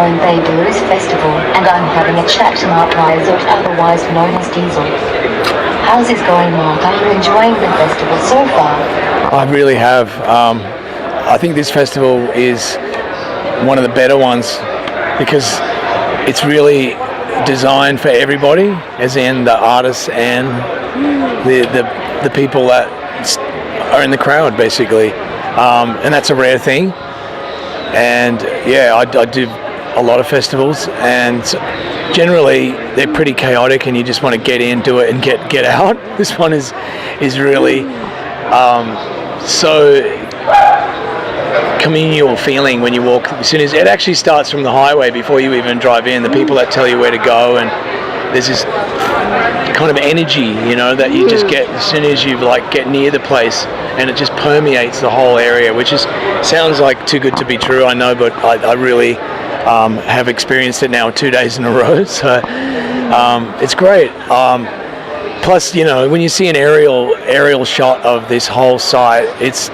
Byron Bay Blues Festival, and I'm having a chat to Mark Deisel, otherwise known as Deisel. How's it going, Mark? Are you enjoying the festival so far? I really have. I think this festival is one of the better ones because it's really designed for everybody, as in the artists and the people that are in the crowd, basically. And that's a rare thing. And yeah, I do a lot of festivals, and generally they're pretty chaotic, and you just want to get in, do it, and get out. This one is really so communal feeling when you walk. As soon as it actually starts from the highway, before you even drive in, the people that tell you where to go, and there's this kind of energy, that you just get as soon as you get near the place, and it just permeates the whole area, which sounds like too good to be true, I know, but I really have experienced it now 2 days in a row, so it's great. Plus, when you see an aerial shot of this whole site, it's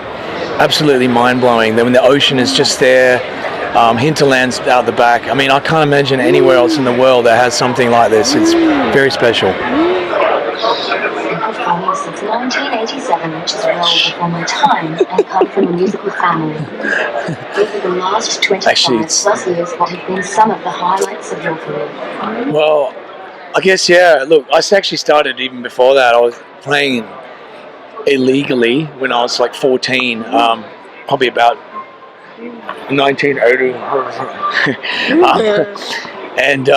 absolutely mind-blowing. When the ocean is just there, hinterland's out the back. I mean, I can't imagine anywhere else in the world that has something like this. It's very special. Performing since 1987, which is well before my time, and come from a musical family. Over the last 25 plus years, what have been some of the highlights of your career? Well, I guess, yeah. Look, I actually started even before that. I was playing illegally when I was 14, probably about 1980. And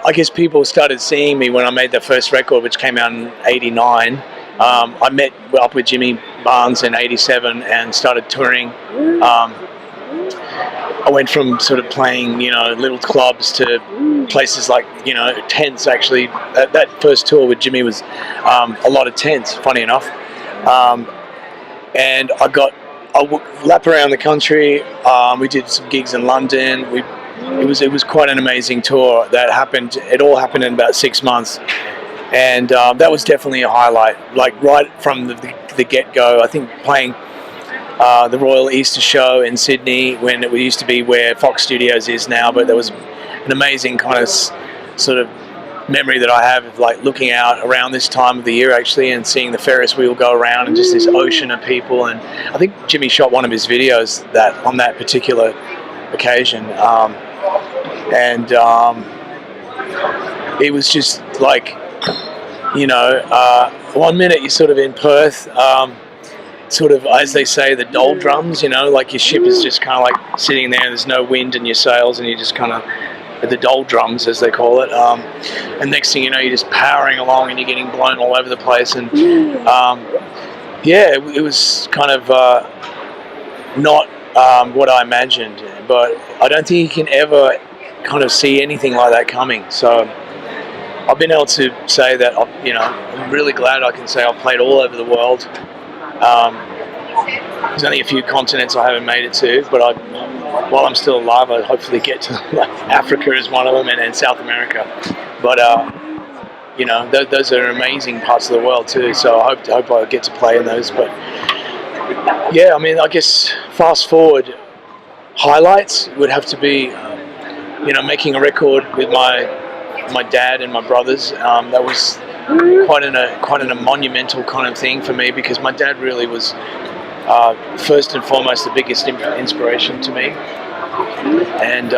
I guess people started seeing me when I made the first record, which came out in '89. I met up with Jimmy Barnes in '87 and started touring. I went from sort of playing, little clubs to places like, tents. Actually, that first tour with Jimmy was a lot of tents, funny enough. And I lap around the country. We did some gigs in London. It was quite an amazing tour that happened. It all happened in about 6 months, and that was definitely a highlight. Right from the get-go, I think playing the Royal Easter Show in Sydney, when it used to be where Fox Studios is now, but there was an amazing kind of sort of memory that I have of looking out around this time of the year actually, and seeing the Ferris wheel go around and just this ocean of people. And I think Jimmy shot one of his videos on that particular occasion, and it was just 1 minute you're sort of in Perth, sort of, as they say, the doldrums, your ship is just kind of sitting there, there's no wind in your sails, and you're just kind of at the doldrums, as they call it, and next thing you know, you're just powering along and you're getting blown all over the place. And it was kind of not what I imagined, but I don't think you can ever kind of see anything like that coming. So I've been able to say that I'm really glad I can say I've played all over the world. There's only a few continents I haven't made it to, but while I'm still alive, I hopefully get to Africa is one of them, and South America. But those are amazing parts of the world too. So I hope I get to play in those. But yeah, I mean, I guess fast forward, highlights would have to be making a record with my dad and my brothers. That was quite a monumental kind of thing for me, because my dad really was first and foremost the biggest inspiration to me. And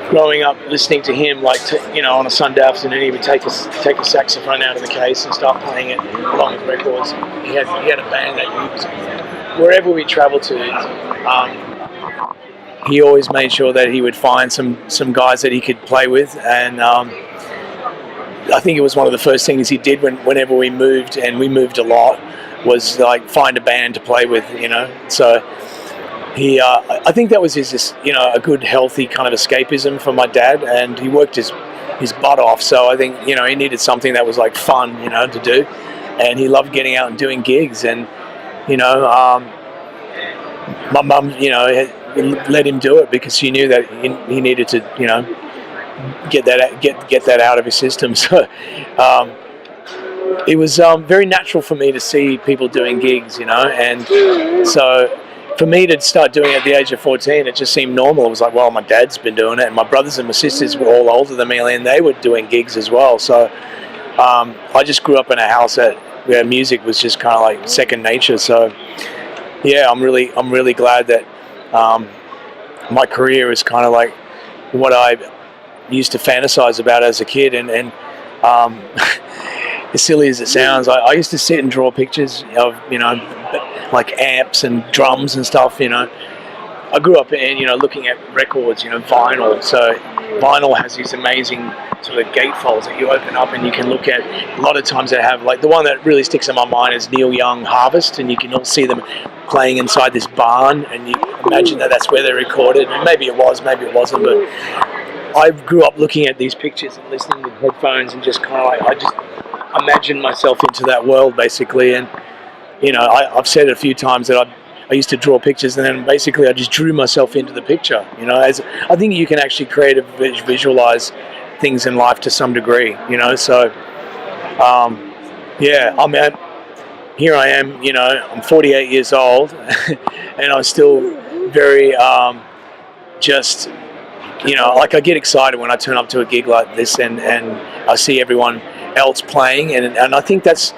growing up listening to him, on a Sunday afternoon, he would take a saxophone out of the case and start playing it along with records. He had a band that wherever we traveled to, he always made sure that he would find some guys that he could play with. And I think it was one of the first things he did whenever we moved, and we moved a lot, was find a band to play with, So he, I think that was his, a good, healthy kind of escapism for my dad, and he worked his butt off. So I think, he needed something that was fun, to do, and he loved getting out and doing gigs. And my mum, let him do it because she knew that he needed to, get that out of his system. So it was very natural for me to see people doing gigs, and so for me to start doing it at the age of 14, it just seemed normal. It was like, well, my dad's been doing it, and my brothers and my sisters were all older than me, and they were doing gigs as well. So I just grew up in a house where music was just kind of like second nature. So yeah, I'm really glad that my career is kind of like what I used to fantasize about as a kid, and as silly as it sounds, I used to sit and draw pictures of, like amps and drums and stuff, I grew up in, looking at records, vinyl. So vinyl has these amazing sort of gatefolds that you open up, and you can look at, a lot of times they have, like, the one that really sticks in my mind is Neil Young Harvest, and you can all see them playing inside this barn, and you imagine that that's where they recorded, and maybe it was, maybe it wasn't, but I grew up looking at these pictures and listening with headphones, and just kind of like, I just imagined myself into that world, basically. And I've said it a few times that I used to draw pictures, and then basically I just drew myself into the picture. As I think you can actually visualize things in life to some degree. So yeah, I mean, here I am. I'm 48 years old, and I'm still very just. Like, I get excited when I turn up to a gig like this, and I see everyone else playing, and I think that's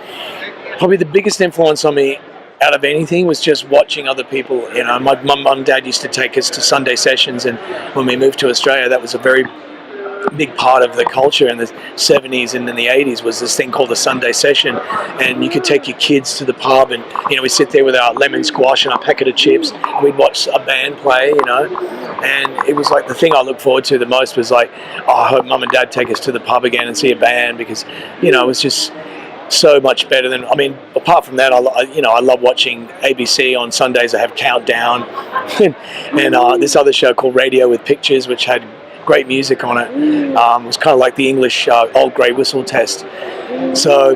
probably the biggest influence on me out of anything, was just watching other people. My mum and dad used to take us to Sunday sessions, and when we moved to Australia, that was a very big part of the culture in the 70s and in the 80s, was this thing called the Sunday session, and you could take your kids to the pub, and we'd sit there with our lemon squash and our packet of chips, and we'd watch a band play, and it was like the thing I looked forward to the most was like, oh, I hope mum and dad take us to the pub again and see a band, because it was just so much better than, apart from that, I love watching ABC on Sundays. I have Countdown and this other show called Radio with Pictures, which had great music on it. It was kind of like the English Old Grey Whistle Test. So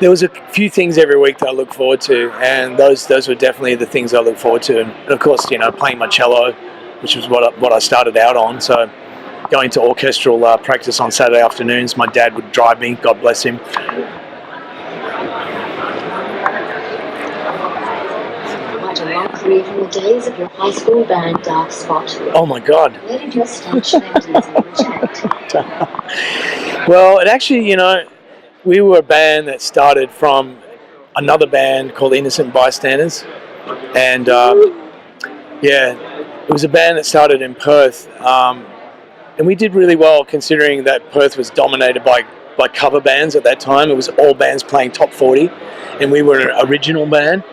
there was a few things every week that I look forward to, and those were definitely the things I look forward to. And of course, playing my cello, which was what I started out on. So going to orchestral practice on Saturday afternoons. My dad would drive me, God bless him. A long career from the days of your high school band, Dark Spot. Oh my God. Where did your stage name Deisel originate? Well, it actually, we were a band that started from another band called Innocent Bystanders, and it was a band that started in Perth, and we did really well, considering that Perth was dominated by cover bands at that time. It was all bands playing top 40, and we were an original band.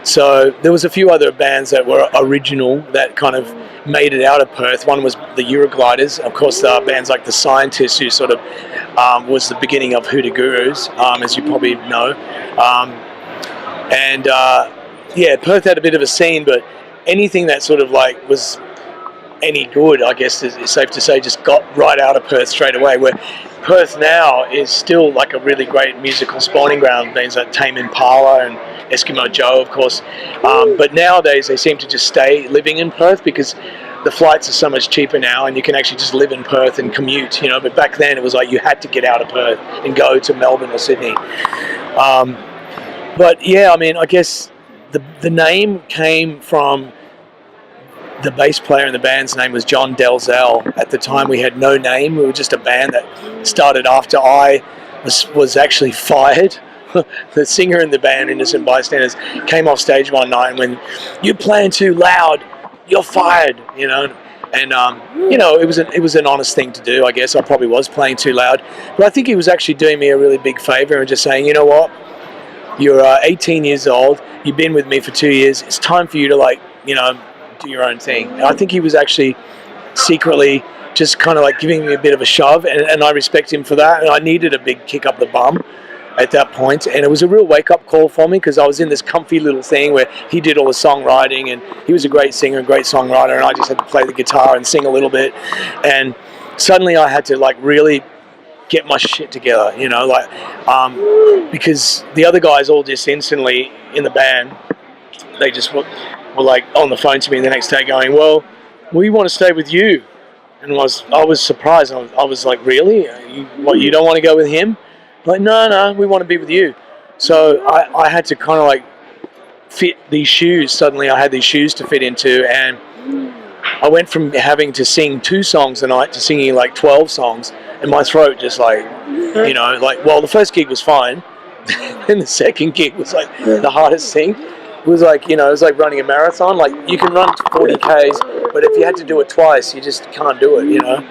So there was a few other bands that were original that kind of made it out of Perth. One was the Eurogliders. Of course, bands like the Scientists, who sort of was the beginning of Hoodoo Gurus, as you probably know. Perth had a bit of a scene, but anything that sort of like was any good, I guess is safe to say, just got right out of Perth straight away. Where Perth now is still like a really great musical spawning ground, bands like Tame Impala and Eskimo Joe, of course. But nowadays they seem to just stay living in Perth, because the flights are so much cheaper now, and you can actually just live in Perth and commute, But back then it was like you had to get out of Perth and go to Melbourne or Sydney. But yeah, I guess the name came from the bass player in the band's name was John Deisel. At the time we had no name. We were just a band that started after I was actually fired. The singer in the band, Innocent Bystanders, came off stage one night and went, "You're playing too loud, you're fired," And it was an honest thing to do, I guess. I probably was playing too loud, but I think he was actually doing me a really big favor and just saying, you know what, you're 18 years old, you've been with me for 2 years, it's time for you to do your own thing. And I think he was actually secretly just kind of like giving me a bit of a shove, and I respect him for that. And I needed a big kick up the bum at that point, and it was a real wake-up call for me, because I was in this comfy little thing where he did all the songwriting, and he was a great singer, great songwriter, and I just had to play the guitar and sing a little bit. And suddenly I had to really get my shit together, because the other guys all just instantly in the band, they just were like on the phone to me the next day going, well, we want to stay with you. And I was surprised. I was like, really? You don't want to go with him? Like, no, we want to be with you. So I had to kind of fit these shoes. Suddenly I had these shoes to fit into, and I went from having to sing 2 songs a night to singing like 12 songs, and my throat just like, you know, like, well, the first gig was fine, and the second gig was like the hardest thing. It was like, you know, it was like running a marathon. Like, you can run 40 Ks, but if you had to do it twice, you just can't do it, you know.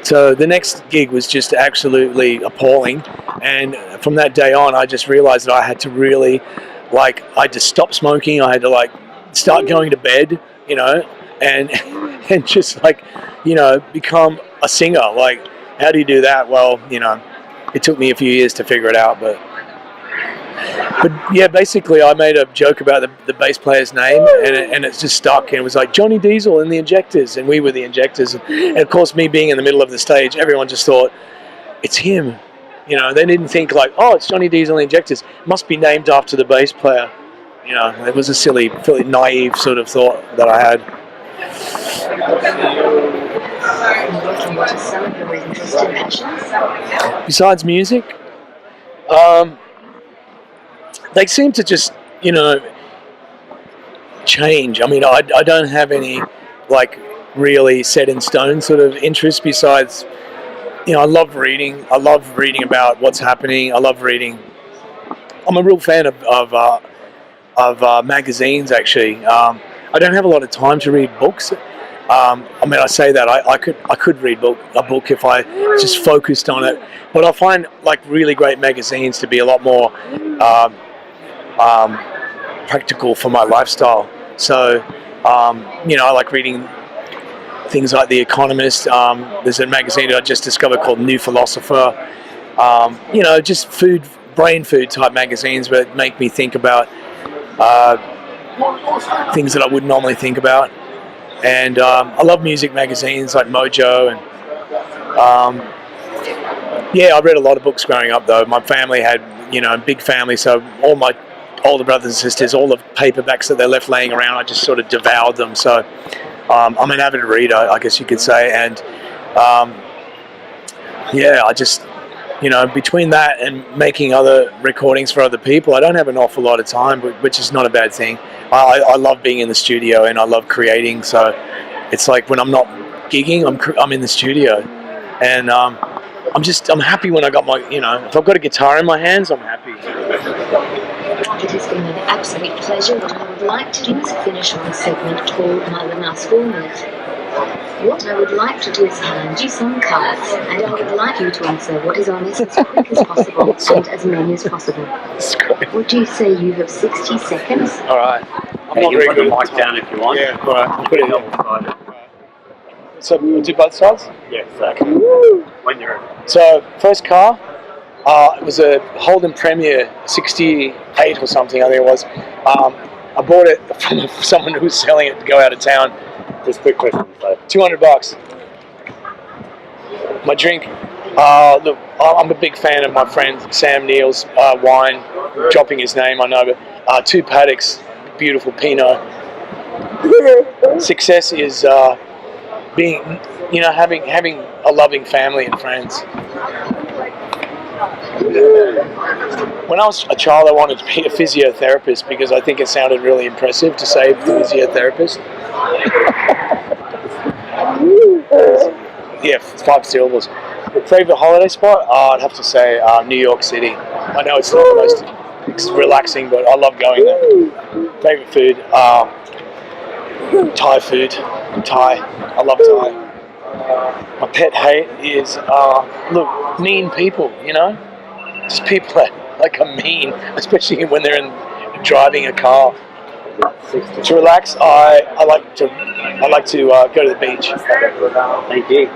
So the next gig was just absolutely appalling, and from that day on, I just realized that I had to really, like, I had to stop smoking. I had to like start going to bed, you know, and just like, you know, become a singer. Like, how do you do that? Well, you know, it took me a few years to figure it out, but yeah, basically I made a joke about the bass player's name, and it's just stuck, and it was like Johnny Deisel and the Injectors, and we were the Injectors, and of course, me being in the middle of the stage, everyone just thought it's him, you know. They didn't think like, oh, it's Johnny Deisel and the Injectors, it must be named after the bass player, you know. It was a silly, naive sort of thought that I had. What are some of your interests and passions? Besides music, they seem to just, you know, change. I mean, I don't have any, like, really set in stone sort of interests besides, you know, I love reading. I love reading about what's happening. I love reading. I'm a real fan of magazines, actually. I don't have a lot of time to read books. I mean, I say that I could read a book if I just focused on it, but I find like really great magazines to be a lot more practical for my lifestyle. So, you know, I like reading things like The Economist. There's a magazine that I just discovered called New Philosopher. You know, just brain food type magazines that make me think about things that I wouldn't normally think about. And I love music magazines like Mojo, and yeah, I read a lot of books growing up though. My family had, you know, a big family, so all my older brothers and sisters, all the paperbacks that they left laying around, I just sort of devoured them. So I'm an avid reader, I guess you could say, and yeah, I just, you know, between that and making other recordings for other people, I don't have an awful lot of time, which is not a bad thing. I love being in the studio and I love creating, so it's like when I'm not gigging, I'm in the studio, and I'm happy when I got my, you know, if I've got a guitar in my hands, I'm happy. It has been an absolute pleasure. What I would like to do is finish on a segment called Marlena School Minute. What I would like to do is hand you some cards, and I would like you to answer what is on this as quick as possible and as many as possible. Would you say you have 60 seconds? All right. I'm not very good at the mic down if you want. Yeah, all right. I'll put it on. So we'll do both sides? Yeah, exactly. When you're ready. So first car, it was a Holden Premier 68 or something, I think it was. I bought it from someone who was selling it to go out of town. Just quick question. $200. My drink. Look, I'm a big fan of my friend Sam Neal's wine. Dropping his name, I know, but 2 paddocks, beautiful Pinot. Success is being, you know, having a loving family and friends. When I was a child, I wanted to be a physiotherapist because I think it sounded really impressive to say physiotherapist. Yeah, 5 syllables. Favorite holiday spot? I'd have to say New York City. I know it's not the most relaxing, but I love going there. Favorite food? Thai food. Thai. I love Thai. My pet hate is, look, mean people, you know? Just people that like are mean, especially when they're driving a car. To relax, I like to go to the beach. Thank you.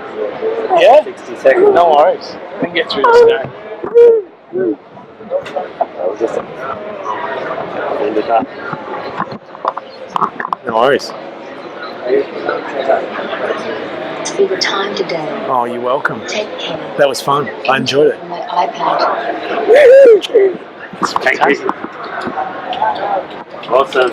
Yeah? 60 seconds. No worries. I can get through this now. That was just No worries. For your time today. Oh, you're welcome. Take care. That was fun. I enjoyed it. My iPad. It's fantastic. Thank you. Awesome.